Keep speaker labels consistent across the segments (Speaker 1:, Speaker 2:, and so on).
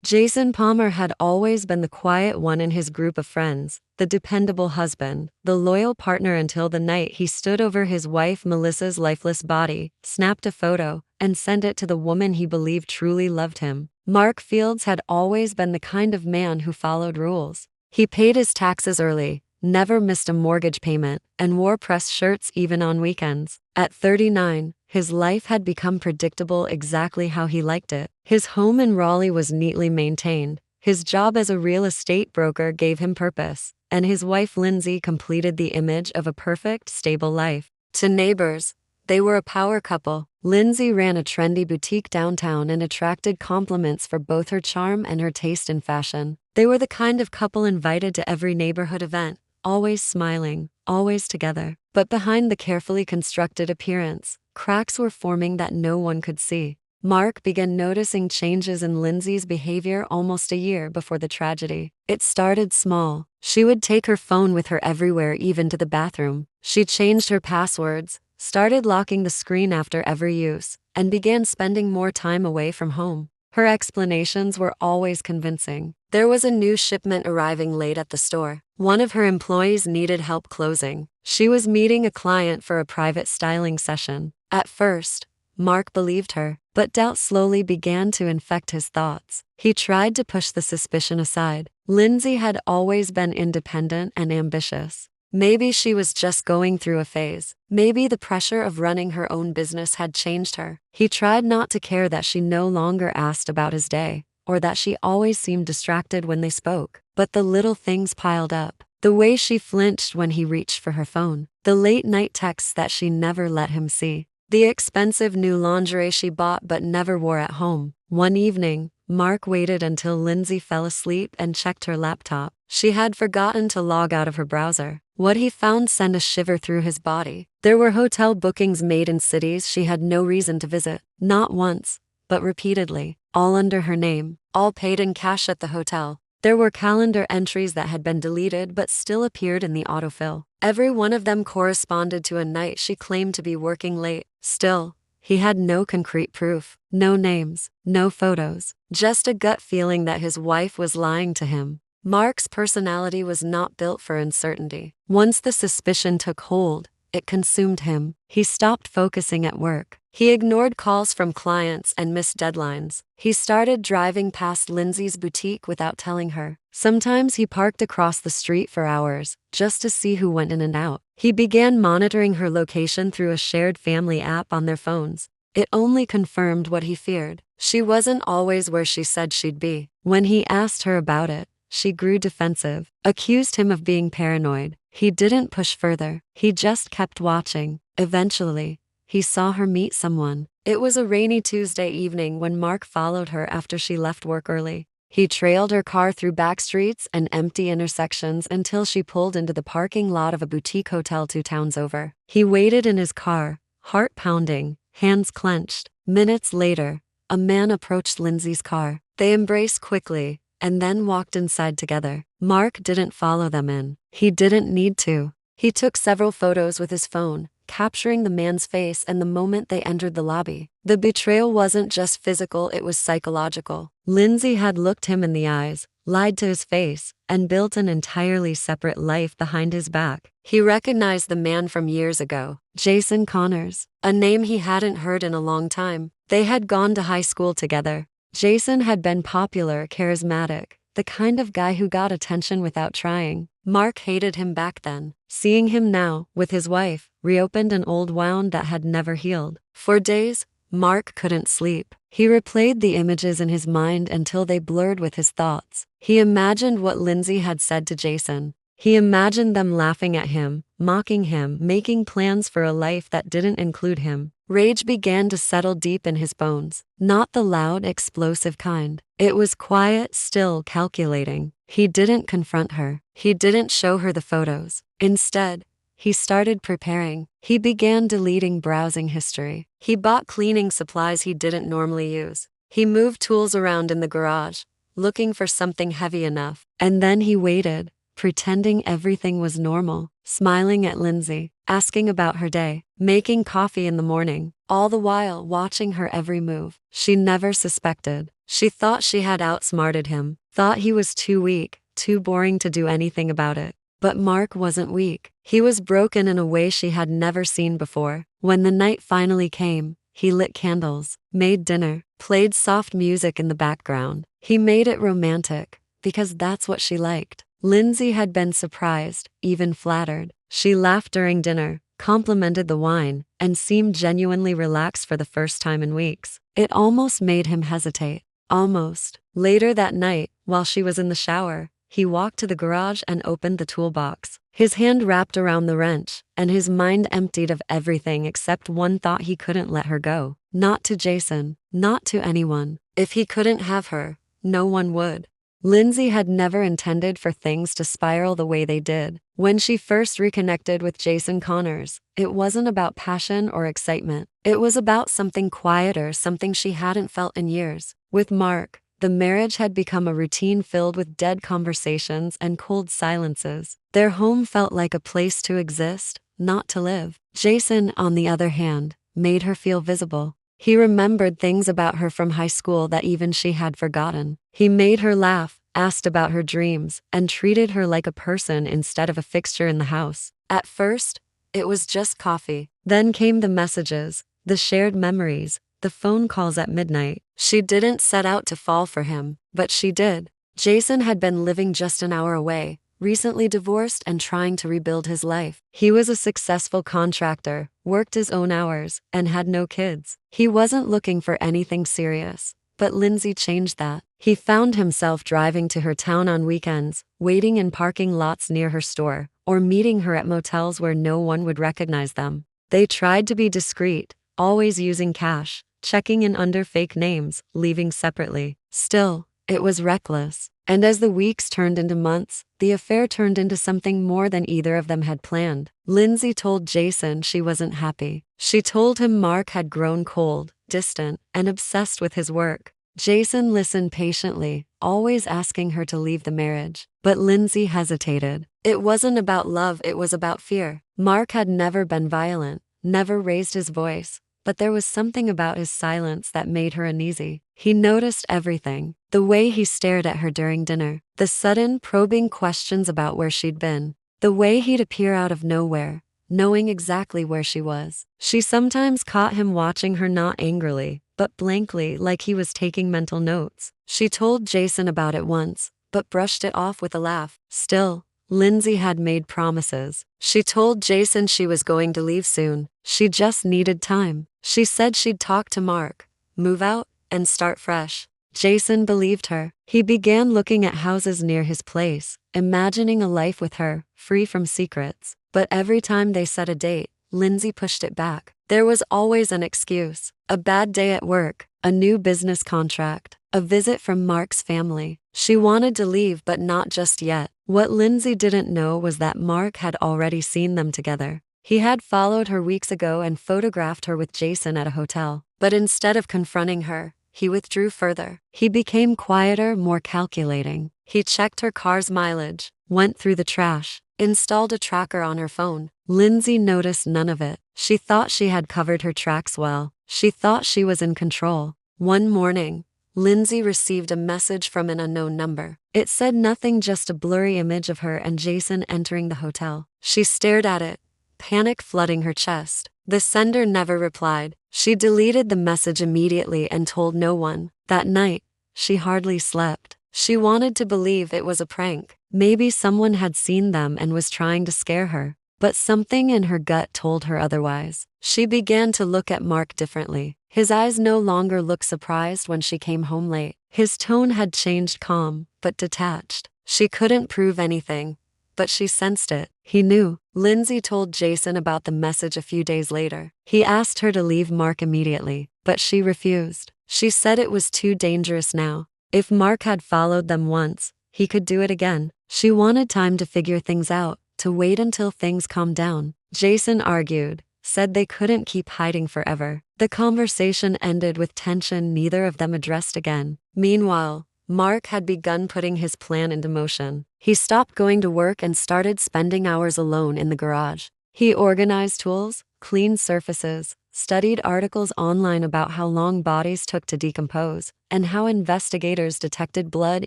Speaker 1: Jason Palmer had always been the quiet one in his group of friends, the dependable husband, the loyal partner until the night he stood over his wife Melissa's lifeless body, snapped a photo, and sent it to the woman he believed truly loved him. Mark Fields had always been the kind of man who followed rules. He paid his taxes early, never missed a mortgage payment, and wore pressed shirts even on weekends. At 39, his life had become predictable exactly how he liked it. His home in Raleigh was neatly maintained, his job as a real estate broker gave him purpose, and his wife Lindsay completed the image of a perfect, stable life. To neighbors, they were a power couple. Lindsay ran a trendy boutique downtown and attracted compliments for both her charm and her taste in fashion. They were the kind of couple invited to every neighborhood event, always smiling, always together. But behind the carefully constructed appearance, cracks were forming that no one could see. Mark began noticing changes in Lindsay's behavior almost a year before the tragedy. It started small. She would take her phone with her everywhere, even to the bathroom. She changed her passwords, started locking the screen after every use, and began spending more time away from home. Her explanations were always convincing. There was a new shipment arriving late at the store. One of her employees needed help closing. She was meeting a client for a private styling session. At first, Mark believed her, but doubt slowly began to infect his thoughts. He tried to push the suspicion aside. Lindsay had always been independent and ambitious. Maybe she was just going through a phase. Maybe the pressure of running her own business had changed her. He tried not to care that she no longer asked about his day, or that she always seemed distracted when they spoke. But the little things piled up. The way she flinched when he reached for her phone. The late-night texts that she never let him see. The expensive new lingerie she bought but never wore at home. One evening, Mark waited until Lindsay fell asleep and checked her laptop. She had forgotten to log out of her browser. What he found sent a shiver through his body. There were hotel bookings made in cities she had no reason to visit. Not once, but repeatedly. All under her name. All paid in cash at the hotel. There were calendar entries that had been deleted but still appeared in the autofill. Every one of them corresponded to a night she claimed to be working late. Still, he had no concrete proof. No names, no photos. Just a gut feeling that his wife was lying to him. Mark's personality was not built for uncertainty. Once the suspicion took hold, it consumed him. He stopped focusing at work. He ignored calls from clients and missed deadlines. He started driving past Lindsay's boutique without telling her. Sometimes he parked across the street for hours, just to see who went in and out. He began monitoring her location through a shared family app on their phones. It only confirmed what he feared. She wasn't always where she said she'd be. When he asked her about it, she grew defensive, accused him of being paranoid. He didn't push further. He just kept watching. Eventually, he saw her meet someone. It was a rainy Tuesday evening when Mark followed her after she left work early. He trailed her car through back streets and empty intersections until she pulled into the parking lot of a boutique hotel 2 towns over. He waited in his car, heart pounding, hands clenched. Minutes later, a man approached Lindsay's car. They embraced quickly, and then walked inside together. Mark didn't follow them in. He didn't need to. He took several photos with his phone, capturing the man's face and the moment they entered the lobby. The betrayal wasn't just physical, it was psychological. Lindsay had looked him in the eyes, lied to his face, and built an entirely separate life behind his back. He recognized the man from years ago, Jason Connors, a name he hadn't heard in a long time. They had gone to high school together. Jason had been popular, charismatic, the kind of guy who got attention without trying. Mark hated him back then. Seeing him now, with his wife, reopened an old wound that had never healed. For days, Mark couldn't sleep. He replayed the images in his mind until they blurred with his thoughts. He imagined what Lindsay had said to Jason. He imagined them laughing at him, mocking him, making plans for a life that didn't include him. Rage began to settle deep in his bones. Not the loud, explosive kind. It was quiet, still, calculating. He didn't confront her. He didn't show her the photos. Instead, he started preparing. He began deleting browsing history. He bought cleaning supplies he didn't normally use. He moved tools around in the garage, looking for something heavy enough. And then he waited, pretending everything was normal, smiling at Lindsay, asking about her day, making coffee in the morning, all the while watching her every move. She never suspected. She thought she had outsmarted him, thought he was too weak, too boring to do anything about it. But Mark wasn't weak. He was broken in a way she had never seen before. When the night finally came, he lit candles, made dinner, played soft music in the background. He made it romantic, because that's what she liked. Lindsay had been surprised, even flattered. She laughed during dinner, complimented the wine, and seemed genuinely relaxed for the first time in weeks. It almost made him hesitate. Almost. Later that night, while she was in the shower, he walked to the garage and opened the toolbox. His hand wrapped around the wrench, and his mind emptied of everything except one thought: he couldn't let her go. Not to Jason, not to anyone. If he couldn't have her, no one would. Lindsay had never intended for things to spiral the way they did. When she first reconnected with Jason Connors, it wasn't about passion or excitement. It was about something quieter, something she hadn't felt in years. With Mark, the marriage had become a routine filled with dead conversations and cold silences. Their home felt like a place to exist, not to live. Jason, on the other hand, made her feel visible. He remembered things about her from high school that even she had forgotten. He made her laugh, asked about her dreams, and treated her like a person instead of a fixture in the house. At first, it was just coffee. Then came the messages, the shared memories, the phone calls at midnight. She didn't set out to fall for him, but she did. Jason had been living just an hour away, recently divorced and trying to rebuild his life. He was a successful contractor, worked his own hours, and had no kids. He wasn't looking for anything serious, but Lindsay changed that. He found himself driving to her town on weekends, waiting in parking lots near her store, or meeting her at motels where no one would recognize them. They tried to be discreet, always using cash, checking in under fake names, leaving separately. Still, it was reckless. And as the weeks turned into months, the affair turned into something more than either of them had planned. Lindsay told Jason she wasn't happy. She told him Mark had grown cold, distant, and obsessed with his work. Jason listened patiently, always asking her to leave the marriage. But Lindsay hesitated. It wasn't about love, it was about fear. Mark had never been violent, never raised his voice, but there was something about his silence that made her uneasy. He noticed everything: the way he stared at her during dinner, the sudden probing questions about where she'd been, the way he'd appear out of nowhere, knowing exactly where she was. She sometimes caught him watching her, not angrily, but blankly, like he was taking mental notes. She told Jason about it once, but brushed it off with a laugh. Still, Lindsay had made promises. She told Jason she was going to leave soon. She just needed time. She said she'd talk to Mark, move out, and start fresh. Jason believed her. He began looking at houses near his place, imagining a life with her, free from secrets. But every time they set a date, Lindsay pushed it back. There was always an excuse: a bad day at work, a new business contract, a visit from Mark's family. She wanted to leave, but not just yet. What Lindsay didn't know was that Mark had already seen them together. He had followed her weeks ago and photographed her with Jason at a hotel. But instead of confronting her, he withdrew further. He became quieter, more calculating. He checked her car's mileage, went through the trash, installed a tracker on her phone. Lindsay noticed none of it. She thought she had covered her tracks well. She thought she was in control. One morning, Lindsay received a message from an unknown number. It said nothing, just a blurry image of her and Jason entering the hotel. She stared at it, panic flooding her chest. The sender never replied. She deleted the message immediately and told no one. That night, she hardly slept. She wanted to believe it was a prank. Maybe someone had seen them and was trying to scare her. But something in her gut told her otherwise. She began to look at Mark differently. His eyes no longer looked surprised when she came home late. His tone had changed, calm, but detached. She couldn't prove anything, but she sensed it. He knew. Lindsay told Jason about the message a few days later. He asked her to leave Mark immediately, but she refused. She said it was too dangerous now. If Mark had followed them once, he could do it again. She wanted time to figure things out, to wait until things calmed down. Jason argued, said they couldn't keep hiding forever. The conversation ended with tension neither of them addressed again. Meanwhile, Mark had begun putting his plan into motion. He stopped going to work and started spending hours alone in the garage. He organized tools, cleaned surfaces, studied articles online about how long bodies took to decompose, and how investigators detected blood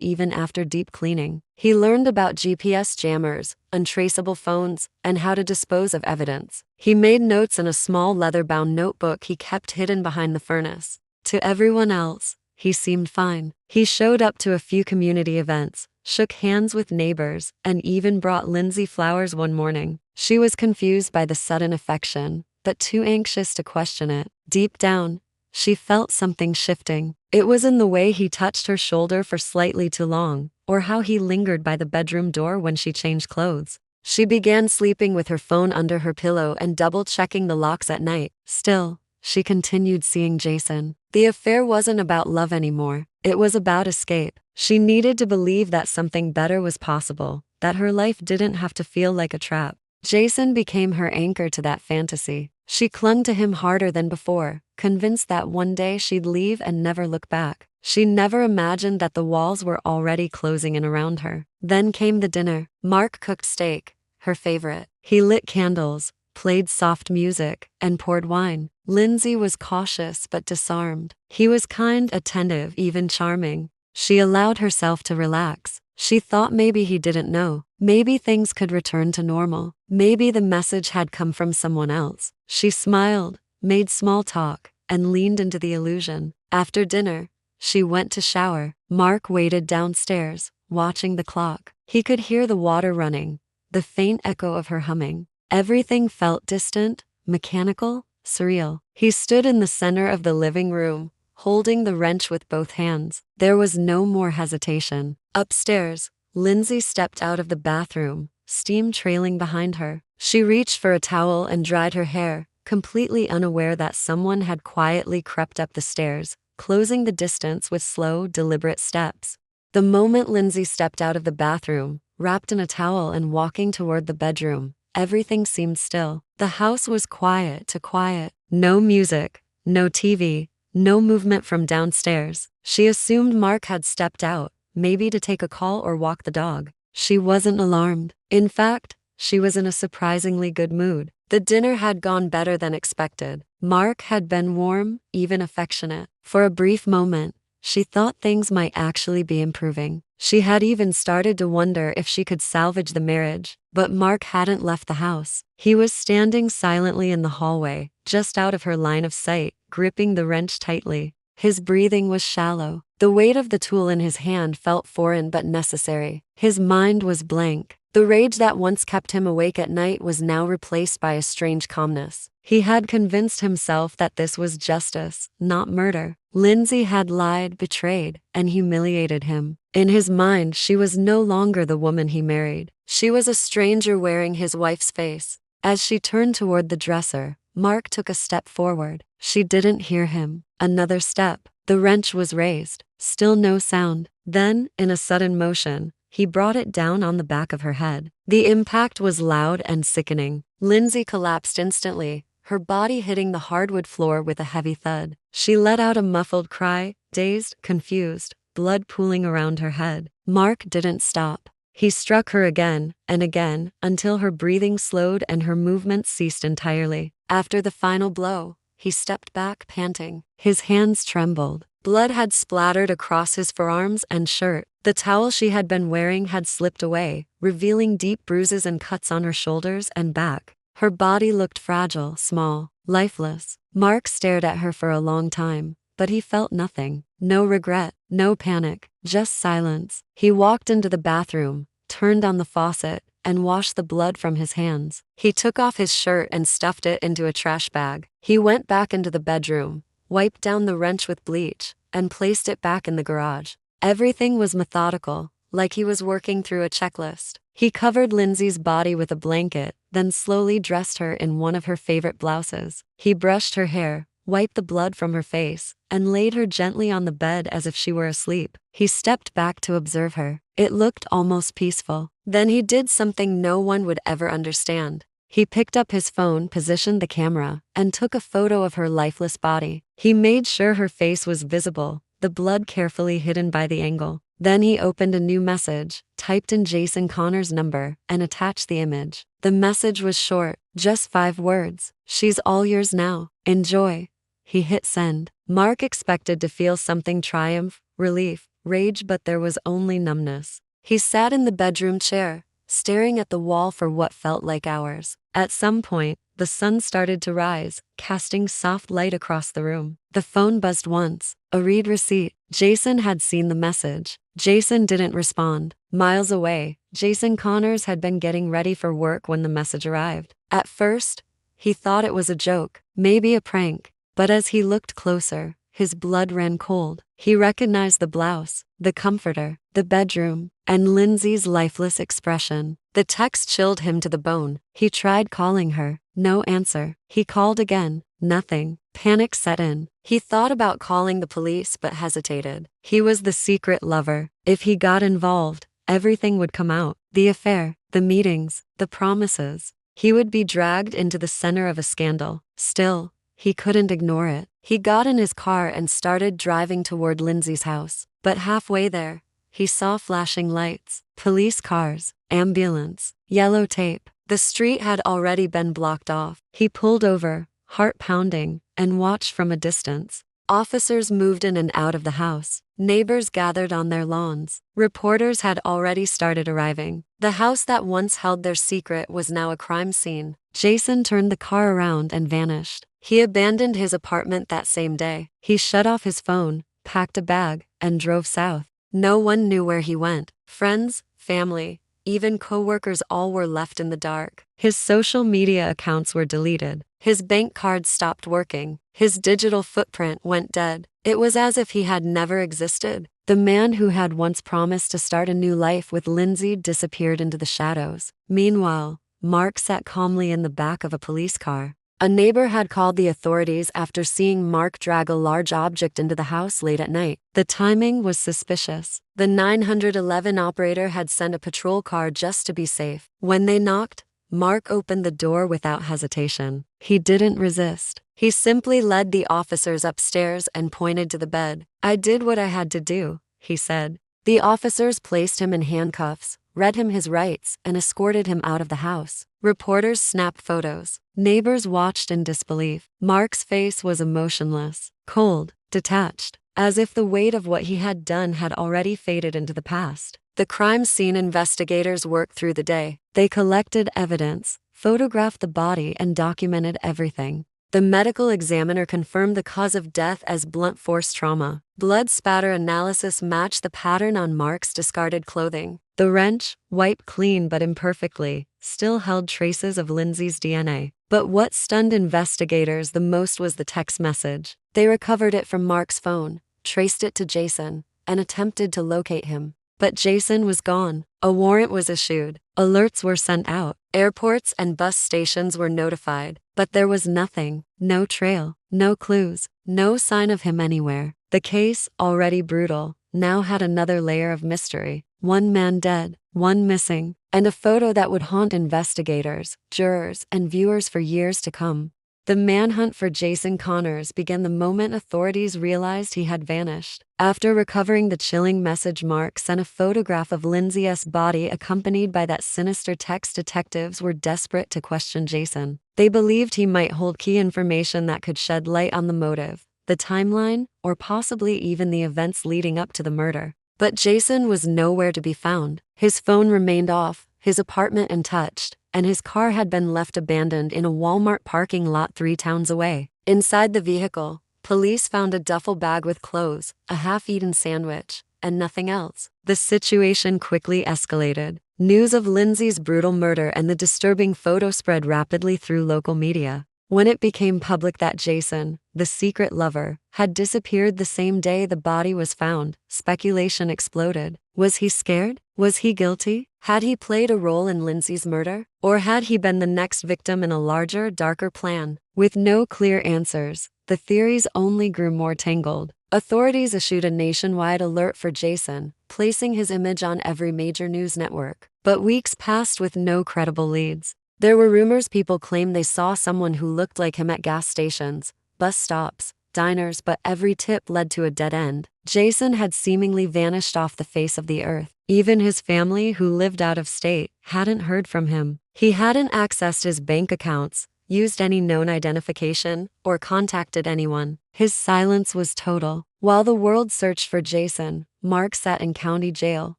Speaker 1: even after deep cleaning. He learned about GPS jammers, untraceable phones, and how to dispose of evidence. He made notes in a small leather-bound notebook he kept hidden behind the furnace. To everyone else, he seemed fine. He showed up to a few community events, shook hands with neighbors, and even brought Lindsay flowers one morning. She was confused by the sudden affection, but too anxious to question it. Deep down, she felt something shifting. It was in the way he touched her shoulder for slightly too long, or how he lingered by the bedroom door when she changed clothes. She began sleeping with her phone under her pillow and double-checking the locks at night. Still, she continued seeing Jason. The affair wasn't about love anymore. It was about escape. She needed to believe that something better was possible, that her life didn't have to feel like a trap. Jason became her anchor to that fantasy. She clung to him harder than before, convinced that one day she'd leave and never look back. She never imagined that the walls were already closing in around her. Then came the dinner. Mark cooked steak, her favorite. He lit candles, played soft music, and poured wine. Lindsay was cautious but disarmed. He was kind, attentive, even charming. She allowed herself to relax. She thought maybe he didn't know. Maybe things could return to normal. Maybe the message had come from someone else. She smiled, made small talk, and leaned into the illusion. After dinner, she went to shower. Mark waited downstairs, watching the clock. He could hear the water running, the faint echo of her humming. Everything felt distant, mechanical, surreal. He stood in the center of the living room, holding the wrench with both hands. There was no more hesitation. Upstairs, Lindsay stepped out of the bathroom, steam trailing behind her. She reached for a towel and dried her hair, completely unaware that someone had quietly crept up the stairs, closing the distance with slow, deliberate steps. The moment Lindsay stepped out of the bathroom, wrapped in a towel and walking toward the bedroom, everything seemed still. The house was quiet to quiet. No music, no TV, no movement from downstairs. She assumed Mark had stepped out, maybe to take a call or walk the dog. She wasn't alarmed. In fact, she was in a surprisingly good mood. The dinner had gone better than expected. Mark had been warm, even affectionate. For a brief moment, she thought things might actually be improving. She had even started to wonder if she could salvage the marriage. But Mark hadn't left the house. He was standing silently in the hallway, just out of her line of sight, gripping the wrench tightly. His breathing was shallow. The weight of the tool in his hand felt foreign but necessary. His mind was blank. The rage that once kept him awake at night was now replaced by a strange calmness. He had convinced himself that this was justice, not murder. Lindsay had lied, betrayed, and humiliated him. In his mind, she was no longer the woman he married. She was a stranger wearing his wife's face. As she turned toward the dresser, Mark took a step forward. She didn't hear him. Another step. The wrench was raised. Still no sound. Then, in a sudden motion, he brought it down on the back of her head. The impact was loud and sickening. Lindsay collapsed instantly, her body hitting the hardwood floor with a heavy thud. She let out a muffled cry, dazed, confused, blood pooling around her head. Mark didn't stop. He struck her again and again until her breathing slowed and her movements ceased entirely. After the final blow, he stepped back, panting. His hands trembled. Blood had splattered across his forearms and shirt. The towel she had been wearing had slipped away, revealing deep bruises and cuts on her shoulders and back. Her body looked fragile, small, lifeless. Mark stared at her for a long time, but he felt nothing. No regret, no panic, just silence. He walked into the bathroom, turned on the faucet, and washed the blood from his hands. He took off his shirt and stuffed it into a trash bag. He went back into the bedroom, wiped down the wrench with bleach, and placed it back in the garage. Everything was methodical, like he was working through a checklist. He covered Lindsay's body with a blanket, then slowly dressed her in one of her favorite blouses. He brushed her hair, wiped the blood from her face, and laid her gently on the bed as if she were asleep. He stepped back to observe her. It looked almost peaceful. Then he did something no one would ever understand. He picked up his phone, positioned the camera, and took a photo of her lifeless body. He made sure her face was visible, the blood carefully hidden by the angle. Then he opened a new message, typed in Jason Connor's number and attached the image. The message was short, just 5 words. "She's all yours now. Enjoy." He hit send. Mark expected to feel something: triumph, relief, rage, but there was only numbness. He sat in the bedroom chair, staring at the wall for what felt like hours. At some point, the sun started to rise, casting soft light across the room. The phone buzzed once. A read receipt. Jason had seen the message. Jason didn't respond. Miles away, Jason Connors had been getting ready for work when the message arrived. At first, he thought it was a joke, maybe a prank. But as he looked closer, his blood ran cold. He recognized the blouse, the comforter, the bedroom, and Lindsay's lifeless expression. The text chilled him to the bone. He tried calling her. No answer. He called again. Nothing. Panic set in. He thought about calling the police but hesitated. He was the secret lover. If he got involved, everything would come out. The affair, the meetings, the promises. He would be dragged into the center of a scandal. Still, he couldn't ignore it. He got in his car and started driving toward Lindsay's house. But halfway there, he saw flashing lights, police cars, ambulance, yellow tape. The street had already been blocked off. He pulled over, heart pounding, and watched from a distance. Officers moved in and out of the house. Neighbors gathered on their lawns. Reporters had already started arriving. The house that once held their secret was now a crime scene. Jason turned the car around and vanished. He abandoned his apartment that same day. He shut off his phone, packed a bag, and drove south. No one knew where he went. Friends, family, even co-workers, all were left in the dark. His social media accounts were deleted. His bank cards stopped working. His digital footprint went dead. It was as if he had never existed. The man who had once promised to start a new life with Lindsay disappeared into the shadows. Meanwhile, Mark sat calmly in the back of a police car. A neighbor had called the authorities after seeing Mark drag a large object into the house late at night. The timing was suspicious. The 911 operator had sent a patrol car just to be safe. When they knocked, Mark opened the door without hesitation. He didn't resist. He simply led the officers upstairs and pointed to the bed. "I did what I had to do," he said. The officers placed him in handcuffs, read him his rights, and escorted him out of the house. Reporters snapped photos. Neighbors watched in disbelief. Mark's face was emotionless, cold, detached, as if the weight of what he had done had already faded into the past. The crime scene investigators worked through the day. They collected evidence, photographed the body, and documented everything. The medical examiner confirmed the cause of death as blunt force trauma. Blood spatter analysis matched the pattern on Mark's discarded clothing. The wrench, wiped clean but imperfectly, still held traces of Lindsay's DNA. But what stunned investigators the most was the text message. They recovered it from Mark's phone, traced it to Jason, and attempted to locate him. But Jason was gone. A warrant was issued. Alerts were sent out. Airports and bus stations were notified. But there was nothing. No trail. No clues. No sign of him anywhere. The case, already brutal, now had another layer of mystery. One man dead, one missing, and a photo that would haunt investigators, jurors, and viewers for years to come. The manhunt for Jason Connors began the moment authorities realized he had vanished. After recovering the chilling message, Mark sent a photograph of Lindsay's body accompanied by that sinister text. Detectives were desperate to question Jason. They believed he might hold key information that could shed light on the motive, the timeline, or possibly even the events leading up to the murder. But Jason was nowhere to be found. His phone remained off, his apartment untouched, and his car had been left abandoned in a Walmart parking lot 3 towns away. Inside the vehicle, police found a duffel bag with clothes, a half-eaten sandwich, and nothing else. The situation quickly escalated. News of Lindsay's brutal murder and the disturbing photo spread rapidly through local media. When it became public that Jason, the secret lover, had disappeared the same day the body was found, speculation exploded. Was he scared? Was he guilty? Had he played a role in Lindsay's murder? Or had he been the next victim in a larger, darker plan? With no clear answers, the theories only grew more tangled. Authorities issued a nationwide alert for Jason, placing his image on every major news network. But weeks passed with no credible leads. There were rumors. People claimed they saw someone who looked like him at gas stations, bus stops, diners, but every tip led to a dead end. Jason had seemingly vanished off the face of the earth. Even his family, who lived out of state, hadn't heard from him. He hadn't accessed his bank accounts, used any known identification, or contacted anyone. His silence was total. While the world searched for Jason, Mark sat in county jail,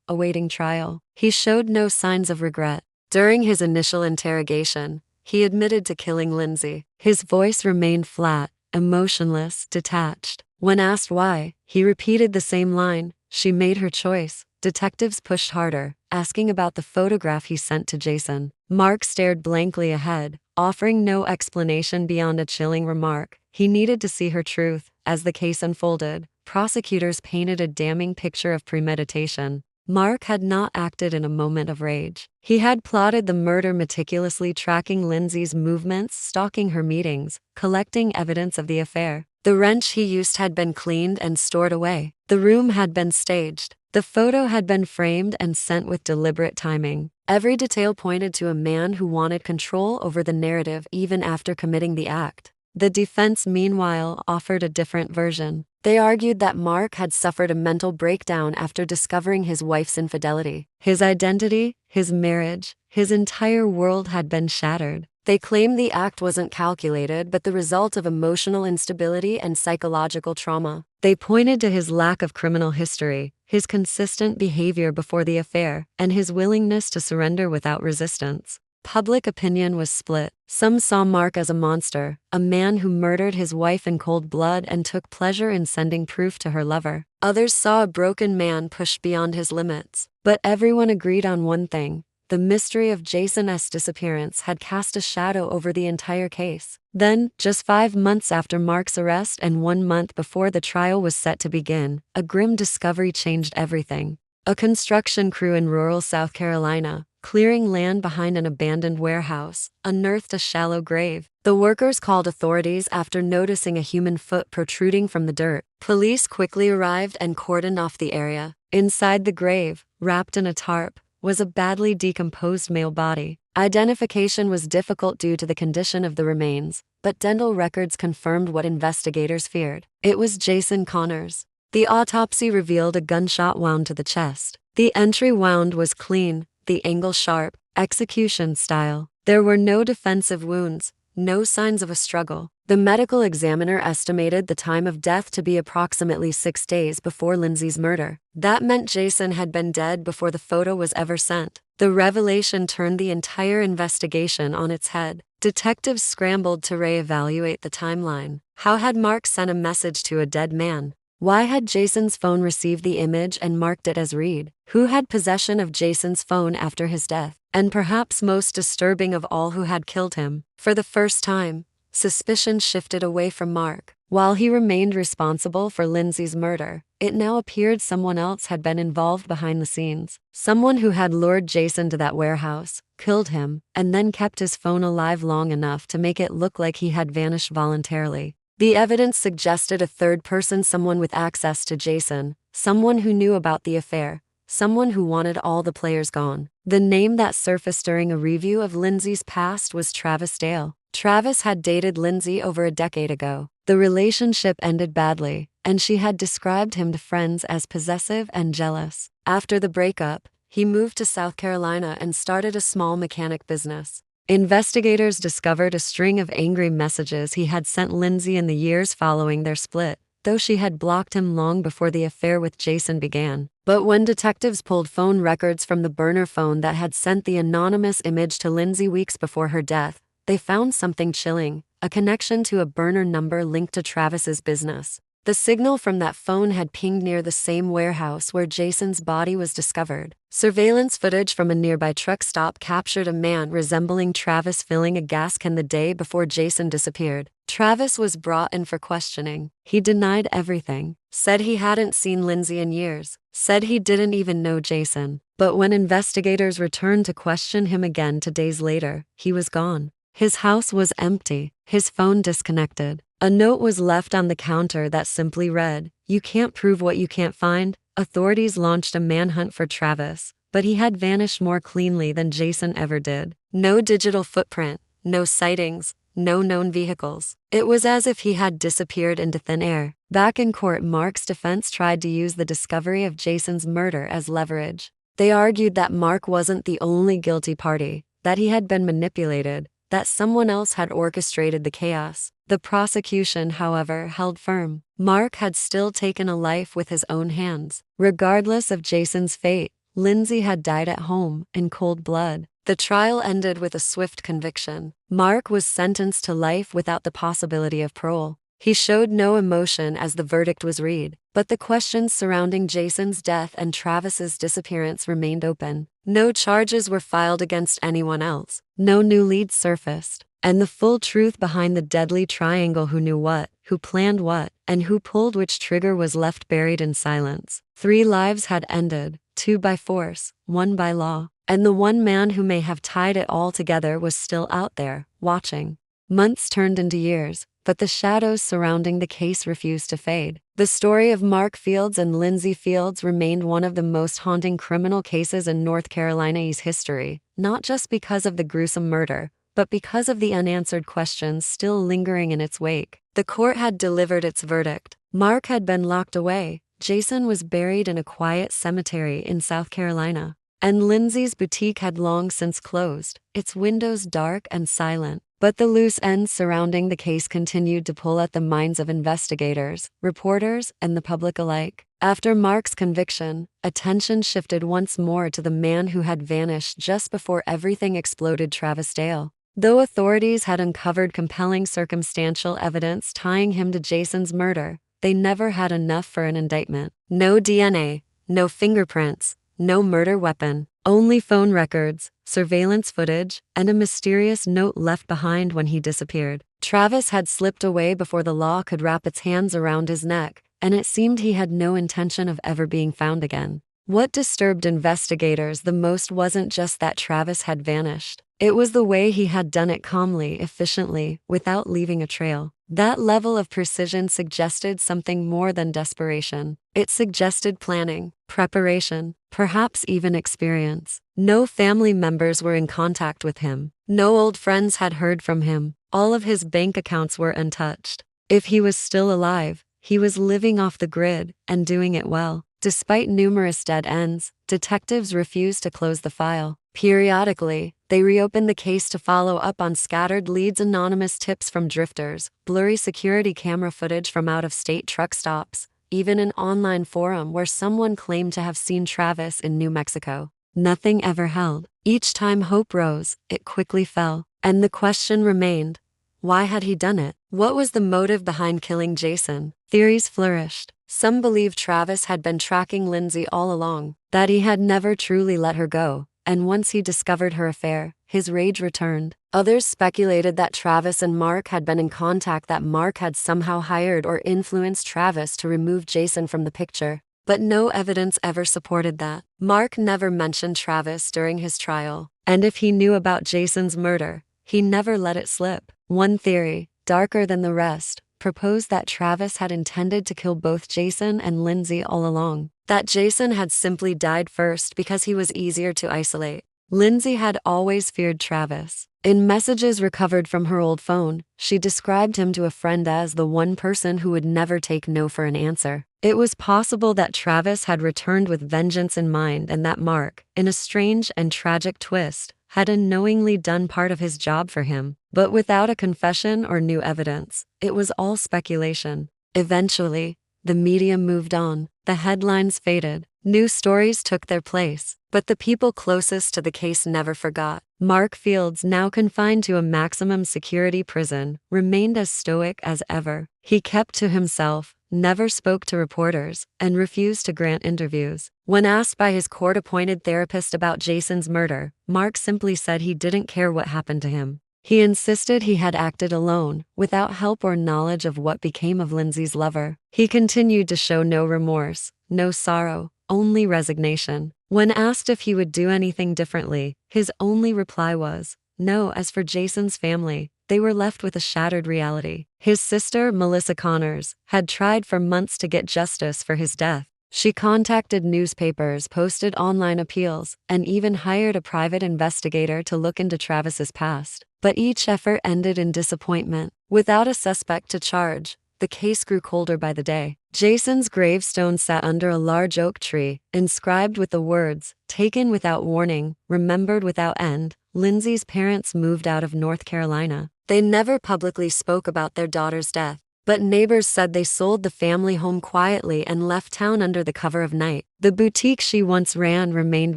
Speaker 1: awaiting trial. He showed no signs of regret. During his initial interrogation, he admitted to killing Lindsay. His voice remained flat, emotionless, detached. When asked why, he repeated the same line, "She made her choice." Detectives pushed harder, asking about the photograph he sent to Jason. Mark stared blankly ahead, offering no explanation beyond a chilling remark. He needed to see her truth. As the case unfolded, prosecutors painted a damning picture of premeditation. Mark had not acted in a moment of rage. He had plotted the murder meticulously, tracking Lindsay's movements, stalking her meetings, collecting evidence of the affair. The wrench he used had been cleaned and stored away. The room had been staged. The photo had been framed and sent with deliberate timing. Every detail pointed to a man who wanted control over the narrative even after committing the act. The defense, meanwhile, offered a different version. They argued that Mark had suffered a mental breakdown after discovering his wife's infidelity. His identity, his marriage, his entire world had been shattered. They claimed the act wasn't calculated but the result of emotional instability and psychological trauma. They pointed to his lack of criminal history, his consistent behavior before the affair, and his willingness to surrender without resistance. Public opinion was split. Some saw Mark as a monster, a man who murdered his wife in cold blood and took pleasure in sending proof to her lover. Others saw a broken man pushed beyond his limits. But everyone agreed on one thing. The mystery of Jason's disappearance had cast a shadow over the entire case. Then, just 5 months after Mark's arrest and 1 month before the trial was set to begin, a grim discovery changed everything. A construction crew in rural South Carolina, clearing land behind an abandoned warehouse, unearthed a shallow grave. The workers called authorities after noticing a human foot protruding from the dirt. Police quickly arrived and cordoned off the area. Inside the grave, wrapped in a tarp, was a badly decomposed male body. Identification was difficult due to the condition of the remains, but dental records confirmed what investigators feared. It was Jason Connors. The autopsy revealed a gunshot wound to the chest. The entry wound was clean, the angle sharp, execution style. There were no defensive wounds, no signs of a struggle. The medical examiner estimated the time of death to be approximately 6 days before Lindsay's murder. That meant Jason had been dead before the photo was ever sent. The revelation turned the entire investigation on its head. Detectives scrambled to reevaluate the timeline. How had Mark sent a message to a dead man? Why had Jason's phone received the image and marked it as read? Who had possession of Jason's phone after his death? And perhaps most disturbing of all, who had killed him? For the first time, suspicion shifted away from Mark. While he remained responsible for Lindsay's murder, it now appeared someone else had been involved behind the scenes. Someone who had lured Jason to that warehouse, killed him, and then kept his phone alive long enough to make it look like he had vanished voluntarily. The evidence suggested a third person, someone with access to Jason, someone who knew about the affair, someone who wanted all the players gone. The name that surfaced during a review of Lindsay's past was Travis Dale. Travis had dated Lindsay over a decade ago. The relationship ended badly, and she had described him to friends as possessive and jealous. After the breakup, he moved to South Carolina and started a small mechanic business. Investigators discovered a string of angry messages he had sent Lindsay in the years following their split, though she had blocked him long before the affair with Jason began. But when detectives pulled phone records from the burner phone that had sent the anonymous image to Lindsay weeks before her death, they found something chilling: a connection to a burner number linked to Travis's business. The signal from that phone had pinged near the same warehouse where Jason's body was discovered. Surveillance footage from a nearby truck stop captured a man resembling Travis filling a gas can the day before Jason disappeared. Travis was brought in for questioning. He denied everything, said he hadn't seen Lindsay in years, said he didn't even know Jason. But when investigators returned to question him again 2 days later, he was gone. His house was empty, his phone disconnected. A note was left on the counter that simply read, "You can't prove what you can't find." Authorities launched a manhunt for Travis, but he had vanished more cleanly than Jason ever did. No digital footprint, no sightings, no known vehicles. It was as if he had disappeared into thin air. Back in court, Mark's defense tried to use the discovery of Jason's murder as leverage. They argued that Mark wasn't the only guilty party, that he had been manipulated, that someone else had orchestrated the chaos. The prosecution, however, held firm. Mark had still taken a life with his own hands. Regardless of Jason's fate, Lindsay had died at home, in cold blood. The trial ended with a swift conviction. Mark was sentenced to life without the possibility of parole. He showed no emotion as the verdict was read, but the questions surrounding Jason's death and Travis's disappearance remained open. No charges were filed against anyone else. No new leads surfaced. And the full truth behind the deadly triangle, who knew what, who planned what, and who pulled which trigger, was left buried in silence. 3 lives had ended, 2 by force, 1 by law. And the one man who may have tied it all together was still out there, watching. Months turned into years, but the shadows surrounding the case refused to fade. The story of Mark Fields and Lindsay Fields remained one of the most haunting criminal cases in North Carolina's history, not just because of the gruesome murder, but because of the unanswered questions still lingering in its wake. The court had delivered its verdict. Mark had been locked away. Jason was buried in a quiet cemetery in South Carolina. And Lindsay's boutique had long since closed, its windows dark and silent. But the loose ends surrounding the case continued to pull at the minds of investigators, reporters, and the public alike. After Mark's conviction, attention shifted once more to the man who had vanished just before everything exploded: Travis Dale. Though authorities had uncovered compelling circumstantial evidence tying him to Jason's murder, they never had enough for an indictment. No DNA, no fingerprints, no murder weapon, only phone records, surveillance footage, and a mysterious note left behind when he disappeared. Travis had slipped away before the law could wrap its hands around his neck, and it seemed he had no intention of ever being found again. What disturbed investigators the most wasn't just that Travis had vanished. It was the way he had done it: calmly, efficiently, without leaving a trail. That level of precision suggested something more than desperation. It suggested planning, preparation, perhaps even experience. No family members were in contact with him. No old friends had heard from him. All of his bank accounts were untouched. If he was still alive, he was living off the grid, and doing it well. Despite numerous dead ends, detectives refused to close the file. Periodically, they reopened the case to follow up on scattered leads: anonymous tips from drifters, blurry security camera footage from out-of-state truck stops, even an online forum where someone claimed to have seen Travis in New Mexico. Nothing ever held. Each time hope rose, it quickly fell. And the question remained: why had he done it? What was the motive behind killing Jason? Theories flourished. Some believed Travis had been tracking Lindsay all along, that he had never truly let her go, and once he discovered her affair, his rage returned. Others speculated that Travis and Mark had been in contact, that Mark had somehow hired or influenced Travis to remove Jason from the picture. But no evidence ever supported that. Mark never mentioned Travis during his trial, and if he knew about Jason's murder, he never let it slip. One theory, darker than the rest, proposed that Travis had intended to kill both Jason and Lindsay all along. That Jason had simply died first because he was easier to isolate. Lindsay had always feared Travis. In messages recovered from her old phone, she described him to a friend as the one person who would never take no for an answer. It was possible that Travis had returned with vengeance in mind, and that Mark, in a strange and tragic twist, had unknowingly done part of his job for him. But without a confession or new evidence, it was all speculation. Eventually, the media moved on. The headlines faded. New stories took their place. But the people closest to the case never forgot. Mark Fields, now confined to a maximum security prison, remained as stoic as ever. He kept to himself, never spoke to reporters, and refused to grant interviews. When asked by his court-appointed therapist about Jason's murder, Mark simply said he didn't care what happened to him. He insisted he had acted alone, without help or knowledge of what became of Lindsay's lover. He continued to show no remorse, no sorrow, only resignation. When asked if he would do anything differently, his only reply was, no. As for Jason's family, they were left with a shattered reality. His sister, Melissa Connors, had tried for months to get justice for his death. She contacted newspapers, posted online appeals, and even hired a private investigator to look into Travis's past. But each effort ended in disappointment. Without a suspect to charge, the case grew colder by the day. Jason's gravestone sat under a large oak tree, inscribed with the words, "Taken without warning, remembered without end." Lindsay's parents moved out of North Carolina. They never publicly spoke about their daughter's death, but neighbors said they sold the family home quietly and left town under the cover of night. The boutique she once ran remained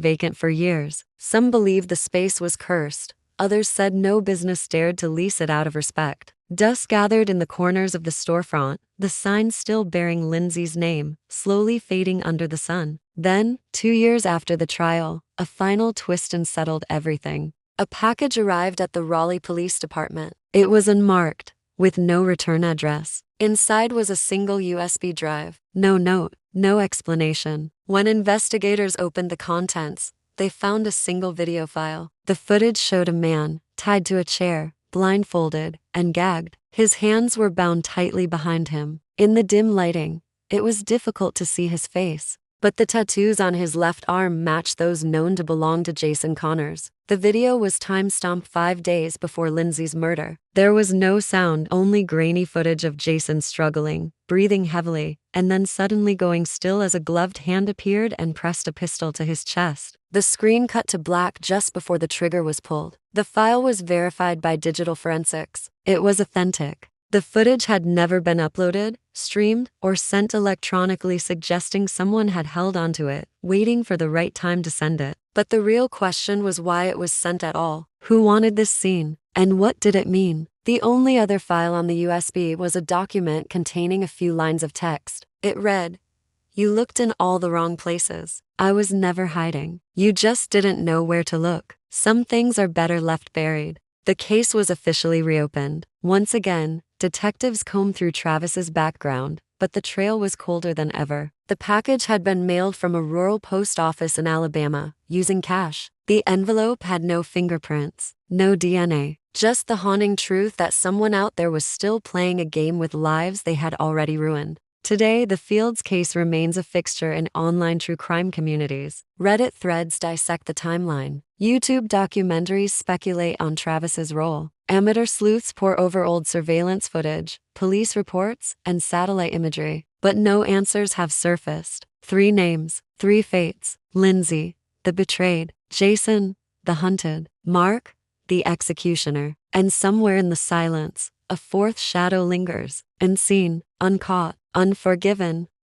Speaker 1: vacant for years. Some believed the space was cursed. Others said no business dared to lease it out of respect. Dust gathered in the corners of the storefront, the sign still bearing Lindsay's name, slowly fading under the sun. Then, 2 years after the trial, a final twist and settled everything. A package arrived at the Raleigh Police Department. It was unmarked, with no return address. Inside was a single USB drive. No note, no explanation. When investigators opened the contents, they found a single video file. The footage showed a man, tied to a chair, blindfolded, and gagged. His hands were bound tightly behind him. In the dim lighting, it was difficult to see his face, but the tattoos on his left arm matched those known to belong to Jason Connors. The video was time-stamped 5 days before Lindsay's murder. There was no sound, only grainy footage of Jason struggling, breathing heavily, and then suddenly going still as a gloved hand appeared and pressed a pistol to his chest. The screen cut to black just before the trigger was pulled. The file was verified by digital forensics. It was authentic. The footage had never been uploaded, streamed, or sent electronically, suggesting someone had held onto it, waiting for the right time to send it. But the real question was why it was sent at all. Who wanted this scene? And what did it mean? The only other file on the USB was a document containing a few lines of text. It read, "You looked in all the wrong places. I was never hiding. You just didn't know where to look. Some things are better left buried." The case was officially reopened. Once again, detectives combed through Travis's background, but the trail was colder than ever. The package had been mailed from a rural post office in Alabama, using cash. The envelope had no fingerprints, no DNA, just the haunting truth that someone out there was still playing a game with lives they had already ruined. Today, the Fields case remains a fixture in online true crime communities. Reddit threads dissect the timeline. YouTube documentaries speculate on Travis's role. Amateur sleuths pore over old surveillance footage, police reports, and satellite imagery. But no answers have surfaced. 3 names, 3 fates. Lindsay, the betrayed. Jason, the hunted. Mark, the executioner. And somewhere in the silence, a 4th shadow lingers, unseen, uncaught, unforgiven,